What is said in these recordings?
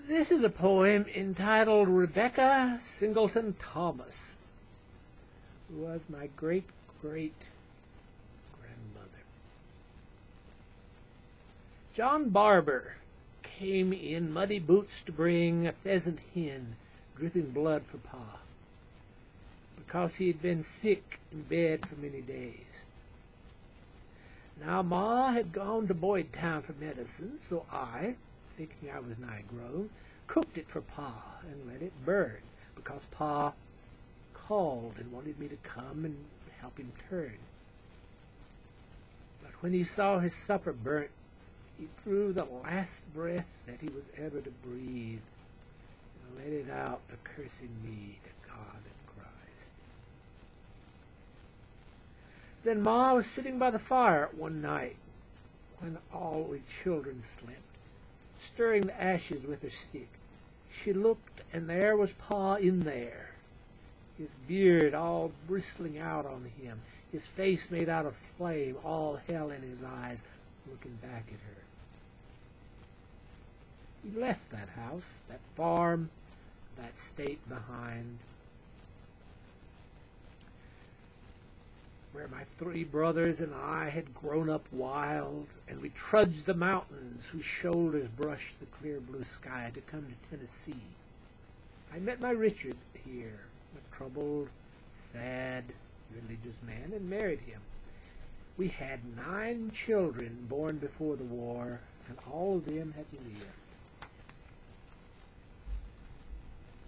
This is a poem entitled Rebecca Singleton Thomas, who was my great-great-grandmother. John Barber came in muddy boots to bring a pheasant hen, dripping blood for Pa, because he had been sick in bed for many days. Now Ma had gone to Boydtown for medicine, so I, thinking I was nigh grown, cooked it for Pa and let it burn, because Pa called and wanted me to come and help him turn. But when he saw his supper burnt, he drew the last breath that he was ever to breathe, and let it out a cursing me to God and Christ. Then Ma was sitting by the fire one night, when all we children slept, stirring the ashes with her stick. She looked, and there was Pa in there, his beard all bristling out on him, his face made out of flame, all hell in his eyes, looking back at her. He left that house, that farm, that state behind, where my 3 brothers and I had grown up wild, and we trudged the mountains whose shoulders brushed the clear blue sky to come to Tennessee. I met my Richard here, a troubled, sad, religious man, and married him. We had 9 children born before the war, and all of them had lived.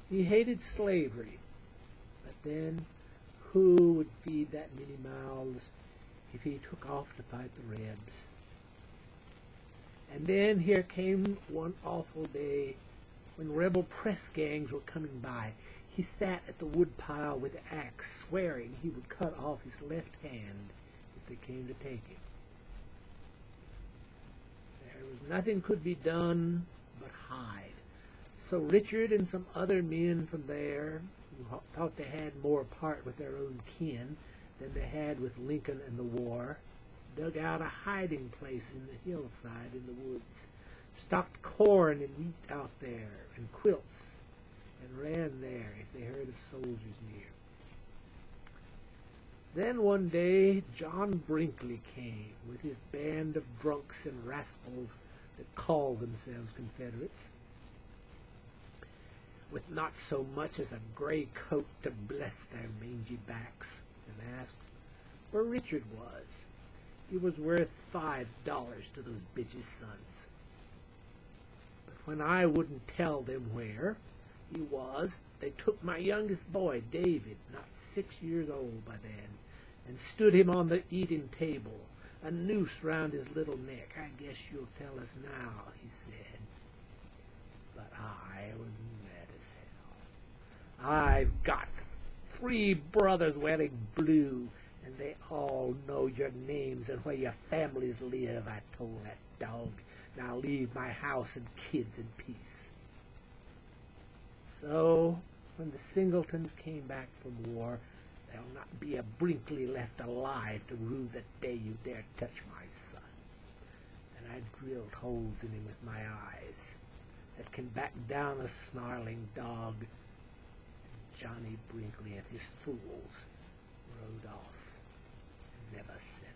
He hated slavery, but then who would feed that many mouths if he took off to fight the Rebs? And then here came one awful day when rebel press gangs were coming by. He sat at the woodpile with the axe, swearing he would cut off his left hand if they came to take him. There was nothing could be done but hide. So Richard and some other men from there, who thought they had more part with their own kin than they had with Lincoln and the war, dug out a hiding place in the hillside in the woods, stocked corn and wheat out there, and quilts, and ran there if they heard of soldiers near. Then one day John Brinkley came with his band of drunks and rascals that called themselves Confederates, with not so much as a gray coat to bless their mangy backs, and asked where Richard was. He was worth $5 to those bitches' sons. But when I wouldn't tell them where he was, they took my youngest boy, David, not 6 years old by then, and stood him on the eating table, a noose round his little neck. I guess you'll tell us now, he said. But I was mad as hell. I've got 3 brothers wearing blue, and they all know your names and where your families live, I told that dog. Now leave my house and kids in peace. So, when the Singletons came back from war, there'll not be a Brinkley left alive to rue the day you dare touch my son. And I drilled holes in him with my eyes that can back down a snarling dog. And Johnny Brinkley and his fools rode off and never said